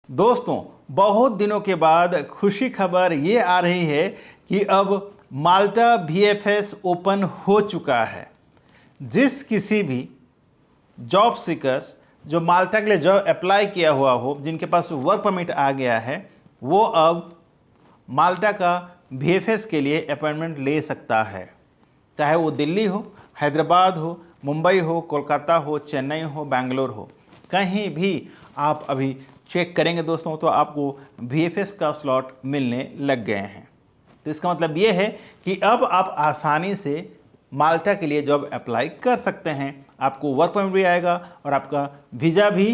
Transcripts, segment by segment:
दोस्तों, बहुत दिनों के बाद खुशी खबर ये आ रही है कि अब माल्टा VFS ओपन हो चुका है। जिस किसी भी जॉब सीकर्स जो माल्टा के लिए जॉब अप्लाई किया हुआ हो, जिनके पास वर्क परमिट आ गया है, वो अब माल्टा का VFS के लिए अपॉइंटमेंट ले सकता है। चाहे वो दिल्ली हो, हैदराबाद हो, मुंबई हो, कोलकाता हो, चेन्नई हो, बेंगलोर हो, कहीं भी आप अभी चेक करेंगे दोस्तों तो आपको VFS का स्लॉट मिलने लग गए हैं। तो इसका मतलब ये है कि अब आप आसानी से माल्टा के लिए जॉब अप्लाई कर सकते हैं। आपको वर्क परमिट भी आएगा और आपका वीज़ा भी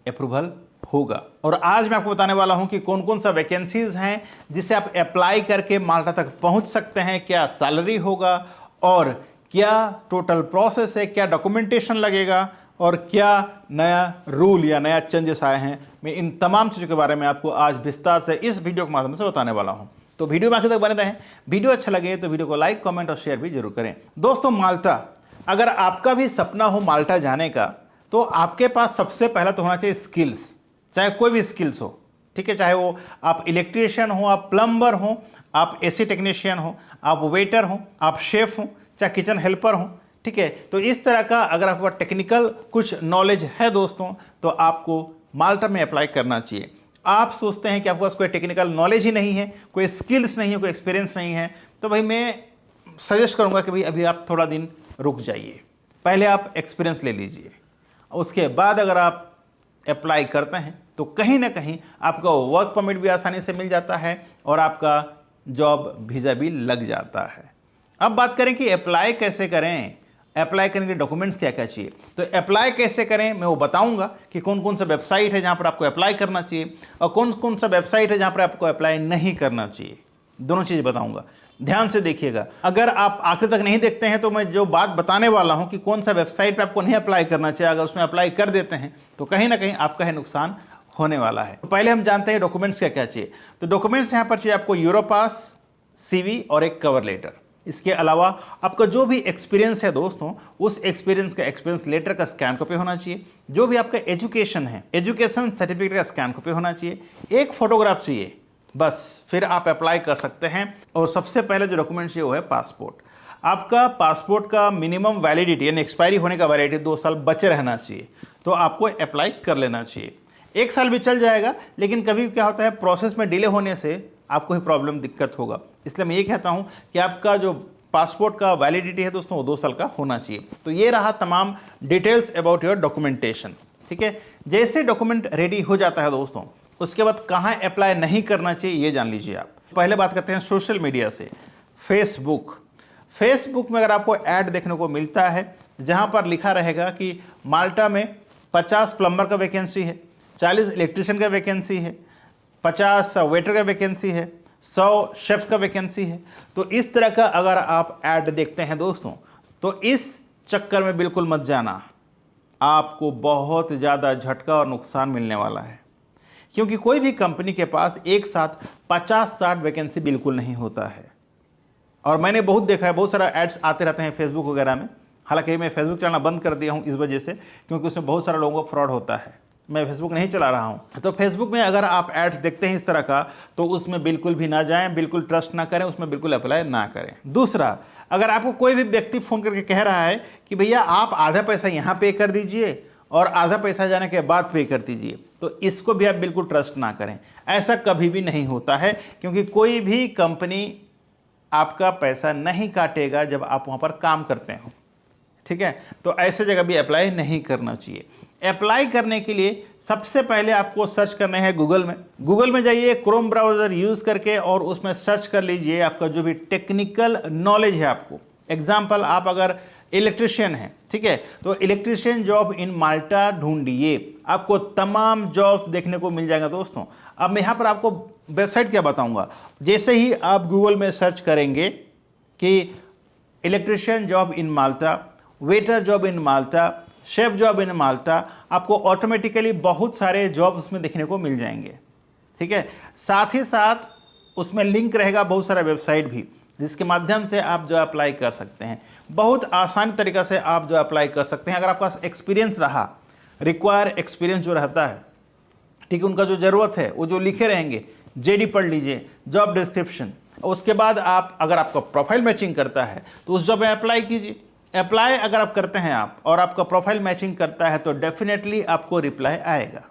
अप्रूवल होगा। और आज मैं आपको बताने वाला हूं कि कौन कौन सा वैकेंसीज हैं जिसे आप अप्लाई करके माल्टा तक पहुंच सकते हैं, क्या सैलरी होगा और क्या टोटल प्रोसेस है, क्या डॉक्यूमेंटेशन लगेगा और क्या नया रूल या नया चेंजेस आए हैं। मैं इन तमाम चीज़ों के बारे में आपको आज विस्तार से इस वीडियो के माध्यम से बताने वाला हूं। तो वीडियो में आखिर तक बने रहें। वीडियो अच्छा लगे तो वीडियो को लाइक, कमेंट और शेयर भी जरूर करें। दोस्तों, माल्टा, अगर आपका भी सपना हो माल्टा जाने का, तो आपके पास सबसे पहला तो होना चाहिए स्किल्स, चाहे कोई भी स्किल्स हो, ठीक है। चाहे वो आप इलेक्ट्रिशियन हो, आप प्लम्बर हो, आप AC टेक्नीशियन हो, आप वेटर हो, आप शेफ हो, चाहे किचन हेल्पर हो, ठीक है। तो इस तरह का अगर आपको टेक्निकल कुछ नॉलेज है दोस्तों, तो आपको माल्टा में अप्लाई करना चाहिए। आप सोचते हैं कि आपके पास कोई टेक्निकल नॉलेज ही नहीं है, कोई स्किल्स नहीं है, कोई एक्सपीरियंस नहीं है, तो भाई मैं सजेस्ट करूंगा कि भाई अभी आप थोड़ा दिन रुक जाइए, पहले आप एक्सपीरियंस ले लीजिए। उसके बाद अगर आप अप्लाई करते हैं तो कहीं ना कहीं आपका वर्क परमिट भी आसानी से मिल जाता है और आपका जॉब वीज़ा भी लग जाता है। अब बात करें कि अप्लाई कैसे करें, अप्लाई करने के डॉक्यूमेंट्स क्या क्या चाहिए। तो अप्लाई कैसे करें मैं वो बताऊंगा कि कौन कौन सा वेबसाइट है जहां पर आपको अप्लाई करना चाहिए और कौन कौन सा वेबसाइट है जहां पर आपको अप्लाई नहीं करना चाहिए। दोनों चीज़ बताऊंगा, ध्यान से देखिएगा। अगर आप आखिर तक नहीं देखते हैं तो मैं जो बात बताने वाला हूं कि कौन सा वेबसाइट पे आपको नहीं अप्लाई करना चाहिए, अगर उसमें अप्लाई कर देते हैं तो कहीं ना कहीं आपका है नुकसान होने वाला है। तो पहले हम जानते हैं डॉक्यूमेंट्स क्या क्या चाहिए। तो डॉक्यूमेंट्स यहाँ पर चाहिए आपको यूरोपास, CV और एक कवर लेटर। इसके अलावा आपका जो भी एक्सपीरियंस है दोस्तों, उस एक्सपीरियंस का एक्सपीरियंस लेटर का स्कैन कॉपी होना चाहिए। जो भी आपका एजुकेशन है, एजुकेशन सर्टिफिकेट का स्कैन कॉपी होना चाहिए। एक फोटोग्राफ चाहिए, बस फिर आप अप्लाई कर सकते हैं। और सबसे पहले जो डॉक्यूमेंट चाहिए वो है पासपोर्ट। आपका पासपोर्ट का मिनिमम वैलिडिटी यानी एक्सपायरी होने का वैलिडिटी 2 साल बचे रहना चाहिए, तो आपको अप्लाई कर लेना चाहिए। 1 साल भी चल जाएगा, लेकिन कभी क्या होता है प्रोसेस में डिले होने से आपको ही प्रॉब्लम दिक्कत होगा। इसलिए मैं ये कहता हूँ कि आपका जो पासपोर्ट का वैलिडिटी है दोस्तों वो 2 साल का होना चाहिए। तो ये रहा तमाम डिटेल्स अबाउट योर डॉक्यूमेंटेशन, ठीक है। जैसे डॉक्यूमेंट रेडी हो जाता है दोस्तों, उसके बाद कहाँ अप्लाई नहीं करना चाहिए ये जान लीजिए आप। पहले बात करते हैं सोशल मीडिया से। फेसबुक में अगर आपको ऐड देखने को मिलता है जहाँ पर लिखा रहेगा कि माल्टा में 50 प्लम्बर का वैकेंसी है, 40 इलेक्ट्रिशियन का वैकेंसी है, 50 वेटर का वैकेंसी है, 100 शेफ का वैकेंसी है, तो इस तरह का अगर आप ऐड देखते हैं दोस्तों, तो इस चक्कर में बिल्कुल मत जाना। आपको बहुत ज़्यादा झटका और नुकसान मिलने वाला है, क्योंकि कोई भी कंपनी के पास एक साथ 50-60 वैकेंसी बिल्कुल नहीं होता है। और मैंने बहुत देखा है, बहुत सारा एड्स आते रहते हैं फेसबुक वगैरह में। हालांकि मैं फेसबुक चलाना बंद कर दिया हूँ इस वजह से, क्योंकि उसमें बहुत सारा लोगों का फ्रॉड होता है। मैं फेसबुक नहीं चला रहा हूं। तो फेसबुक में अगर आप एड्स देखते हैं इस तरह का, तो उसमें बिल्कुल भी ना जाएं, बिल्कुल ट्रस्ट ना करें, उसमें बिल्कुल अप्लाई ना करें। दूसरा, अगर आपको कोई भी व्यक्ति फ़ोन करके कह रहा है कि भैया आप आधा पैसा यहाँ पे कर दीजिए और आधा पैसा जाने के बाद पे कर दीजिए, तो इसको भी आप बिल्कुल ट्रस्ट ना करें। ऐसा कभी भी नहीं होता है, क्योंकि कोई भी कंपनी आपका पैसा नहीं काटेगा जब आप वहाँ पर काम करते हो, ठीक है। तो ऐसे जगह भी अप्लाई नहीं करना चाहिए। अप्लाई करने के लिए सबसे पहले आपको सर्च करना है गूगल में जाइए, क्रोम ब्राउज़र यूज़ करके, और उसमें सर्च कर लीजिए आपका जो भी टेक्निकल नॉलेज है आपको। एग्जाम्पल, आप अगर इलेक्ट्रिशियन हैं, ठीक है, तो इलेक्ट्रिशियन जॉब इन माल्टा ढूंढिए, आपको तमाम जॉब्स देखने को मिल जाएगा दोस्तों। अब मैं यहाँ पर आपको वेबसाइट क्या बताऊँगा। जैसे ही आप गूगल में सर्च करेंगे कि electrician job in Malta, waiter job in Malta, chef job in Malta, आपको ऑटोमेटिकली बहुत सारे जॉब उसमें देखने को मिल जाएंगे, ठीक है। साथ ही साथ उसमें लिंक रहेगा बहुत सारा वेबसाइट भी, जिसके माध्यम से आप जो अप्लाई कर सकते हैं। बहुत आसान तरीका से आप जो अप्लाई कर सकते हैं। अगर आपका एक्सपीरियंस रहा, रिक्वायर एक्सपीरियंस जो रहता है, ठीक है, उनका जो ज़रूरत है वो जो लिखे रहेंगे, जेडी पढ़ लीजिए, जॉब डिस्क्रिप्शन। उसके बाद आप अगर आपका प्रोफाइल मैचिंग करता है तो उस जॉब में अप्लाई कीजिए। अप्लाई अगर आप करते हैं आप और आपका प्रोफाइल मैचिंग करता है तो डेफिनेटली आपको रिप्लाई आएगा।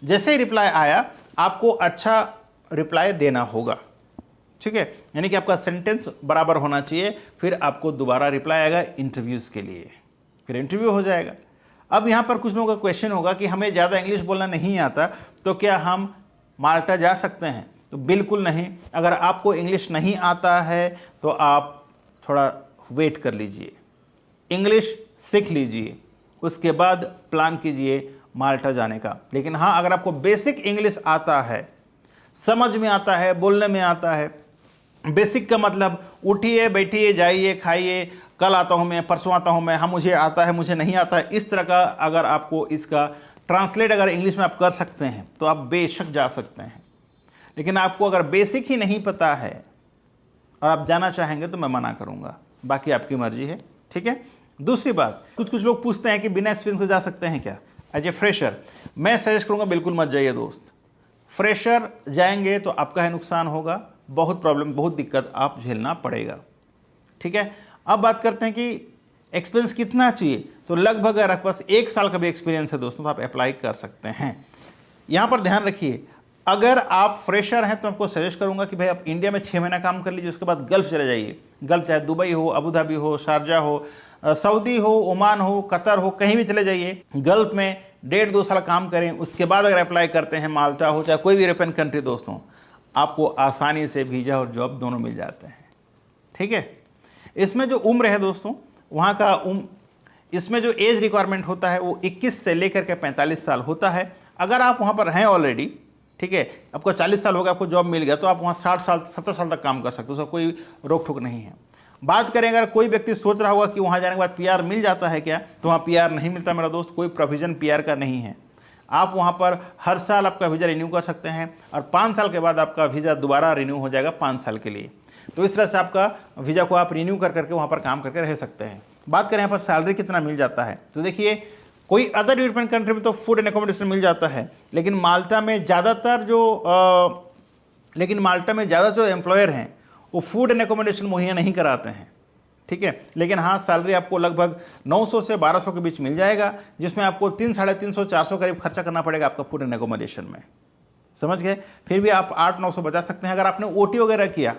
जैसे ही रिप्लाई आया आपको अच्छा रिप्लाई देना होगा, ठीक है, यानी कि आपका सेंटेंस बराबर होना चाहिए। फिर आपको दोबारा रिप्लाई आएगा इंटरव्यूज़ के लिए, फिर इंटरव्यू हो जाएगा। अब यहाँ पर कुछ लोगों का क्वेश्चन होगा कि हमें ज़्यादा इंग्लिश बोलना नहीं आता तो क्या हम माल्टा जा सकते हैं? तो बिल्कुल नहीं। अगर आपको इंग्लिश नहीं आता है तो आप थोड़ा वेट कर लीजिए, इंग्लिश सीख लीजिए, उसके बाद प्लान कीजिए माल्टा जाने का। लेकिन हाँ, अगर आपको बेसिक इंग्लिश आता है, समझ में आता है, बोलने में आता है, बेसिक का मतलब उठिए बैठिए जाइए खाइए, कल आता हूँ मैं, परसों आता हूँ मैं, हाँ मुझे आता है, मुझे नहीं आता है, इस तरह का अगर आपको इसका ट्रांसलेट अगर इंग्लिश में आप कर सकते हैं तो आप बेशक जा सकते हैं। लेकिन आपको अगर बेसिक ही नहीं पता है और आप जाना चाहेंगे तो मैं मना करूँगा, बाकी आपकी मर्जी है, ठीक है। दूसरी बात, कुछ लोग पूछते हैं कि बिना एक्सपीरियंस से जा सकते हैं क्या एज ए फ्रेशर। मैं सजेस्ट करूँगा बिल्कुल मत जाइए दोस्त। फ्रेशर जाएंगे तो आपका है नुकसान होगा, बहुत प्रॉब्लम, बहुत दिक्कत आप झेलना पड़ेगा, ठीक है। अब बात करते हैं कि एक्सपीरियंस कितना चाहिए। तो लगभग अगर आपके पास 1 साल का भी एक्सपीरियंस है दोस्तों तो आप अप्लाई कर सकते हैं। यहाँ पर ध्यान रखिए, अगर आप फ्रेशर हैं तो आपको सजेस्ट करूँगा कि भाई आप इंडिया में 6 महीना काम कर लीजिए, उसके बाद गल्फ़ चले जाइए। गल्फ़ चाहे दुबई हो, अबू धाबी हो, शारजा हो, सऊदी हो, ओमान हो, कतर हो, कहीं भी चले जाइए। गल्फ़ में 1.5-2 साल काम करें, उसके बाद अगर अप्लाई करते हैं माल्टा हो चाहे कोई भी यूरोपियन कंट्री दोस्तों, आपको आसानी से वीज़ा और जॉब दोनों मिल जाते हैं, ठीक है। इसमें जो उम्र है दोस्तों, वहाँ का इसमें जो एज रिक्वायरमेंट होता है वो 21 से लेकर के 45 साल होता है। अगर आप वहाँ पर हैं ऑलरेडी, ठीक है, आपको 40 साल हो गया, आपको जॉब मिल गया, तो आप वहाँ 60 साल 70 साल तक काम कर सकते हो, उसका कोई रोक टोक नहीं है। बात करें अगर कोई व्यक्ति सोच रहा होगा कि वहाँ जाने के बाद पीआर मिल जाता है क्या, तो वहाँ पीआर नहीं मिलता मेरा दोस्त, कोई प्रोविज़न पीआर का नहीं है। आप वहाँ पर हर साल आपका वीज़ा रिन्यू कर सकते हैं और 5 साल के बाद आपका वीज़ा दोबारा रिन्यू हो जाएगा 5 साल के लिए। तो इस तरह से आपका वीज़ा को आप रिन्यू कर करके वहाँ पर काम करके रह सकते हैं। बात करें यहाँ पर सैलरी कितना मिल जाता है, तो देखिए कोई अदर यूरोपियन कंट्री में तो फूड एंड एकोमोडेशन मिल जाता है, लेकिन माल्टा में ज़्यादातर जो एम्प्लॉयर हैं वो फूड एंड एकोमोडेशन मुहैया नहीं कराते हैं, ठीक है। लेकिन हाँ, सैलरी आपको लगभग 900 से 1200 के बीच मिल जाएगा, जिसमें आपको 300-350-400 करीब खर्चा करना पड़ेगा आपका फूड एंड एकोमोडेशन में, समझ गए। फिर भी आप 800-900 बचा सकते हैं। अगर आपने ओटी वगैरह किया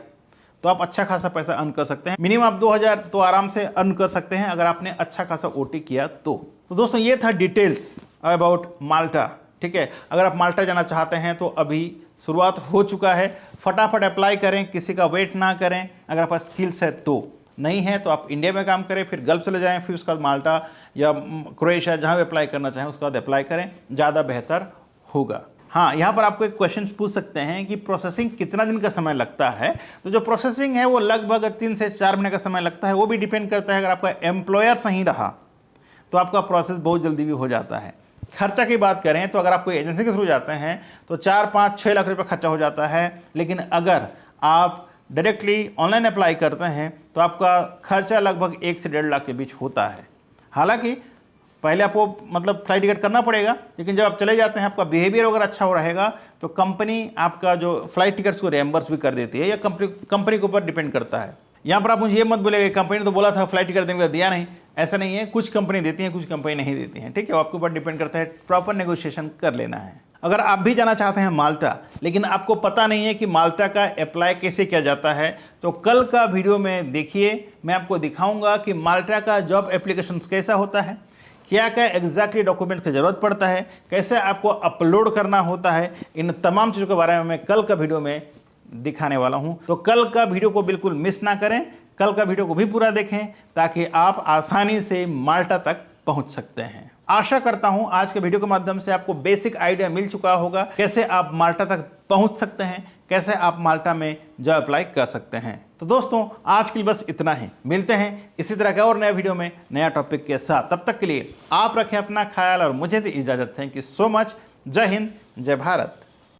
तो आप अच्छा खासा पैसा अर्न कर सकते हैं। मिनिमम आप 2000 तो आराम से अर्न कर सकते हैं अगर आपने अच्छा खासा ओटी किया तो दोस्तों ये था डिटेल्स अबाउट माल्टा, ठीक है। अगर आप माल्टा जाना चाहते हैं तो अभी शुरुआत हो चुका है, फटाफट अप्लाई करें, किसी का वेट ना करें। अगर आपके पास स्किल्स है तो, नहीं है तो आप इंडिया में काम करें, फिर गल्फ चले जाएं, फिर उसके बाद माल्टा या क्रोएशिया जहाँ भी अप्लाई करना चाहें उसके बाद अप्लाई करें, ज़्यादा बेहतर होगा। हाँ, यहाँ पर आपको एक क्वेश्चन पूछ सकते हैं कि प्रोसेसिंग कितना दिन का समय लगता है। तो जो प्रोसेसिंग है वो लगभग 3 से 4 महीने का समय लगता है। वो भी डिपेंड करता है, अगर आपका एम्प्लॉयर सही रहा तो आपका प्रोसेस बहुत जल्दी भी हो जाता है। खर्चा की बात करें तो अगर आप कोई एजेंसी के थ्रू जाते हैं तो 4-5-6 लाख रुपये खर्चा हो जाता है। लेकिन अगर आप डायरेक्टली ऑनलाइन अप्लाई करते हैं तो आपका खर्चा लगभग 1 से 1.5 लाख के बीच होता है। हालांकि पहले आपको मतलब फ्लाइट टिकट करना पड़ेगा, लेकिन जब आप चले जाते हैं आपका बिहेवियर अगर अच्छा हो रहेगा तो कंपनी आपका जो फ्लाइट टिकट्स को रिएम्बर्स भी कर देती है, या कंपनी के ऊपर डिपेंड करता है। यहाँ पर आप मुझे ये मत बोलेगा कंपनी ने तो बोला था फ्लाइट टिकट देने का, दिया नहीं, ऐसा नहीं है। कुछ कंपनी देती हैं, कुछ कंपनी नहीं देती हैं, ठीक है। आपके ऊपर डिपेंड करता है, प्रॉपर नेगोशिएशन कर लेना है। अगर आप भी जाना चाहते हैं माल्टा, लेकिन आपको पता नहीं है कि माल्टा का अप्लाई कैसे किया जाता है, तो कल का वीडियो में देखिए, मैं आपको दिखाऊंगा कि माल्टा का जॉब एप्लीकेशन कैसा होता है, क्या क्या एग्जैक्टली डॉक्यूमेंट्स की ज़रूरत पड़ता है, कैसे आपको अपलोड करना होता है। इन तमाम चीज़ों के बारे में मैं कल का वीडियो में दिखाने वाला हूं। तो कल का वीडियो को बिल्कुल मिस ना करें, कल का वीडियो को भी पूरा देखें ताकि आप आसानी से माल्टा तक पहुंच सकते हैं। आशा करता हूं आज के वीडियो के माध्यम से आपको बेसिक आइडिया मिल चुका होगा कैसे आप माल्टा तक पहुंच सकते हैं, कैसे आप माल्टा में जॉब अप्लाई कर सकते हैं। तो दोस्तों आज के लिए बस इतना ही, मिलते हैं इसी तरह का और नया वीडियो में नया टॉपिक के साथ। तब तक के लिए आप रखें अपना ख्याल और मुझे दी इजाजत। Thank you so much. जय हिंद, जय भारत।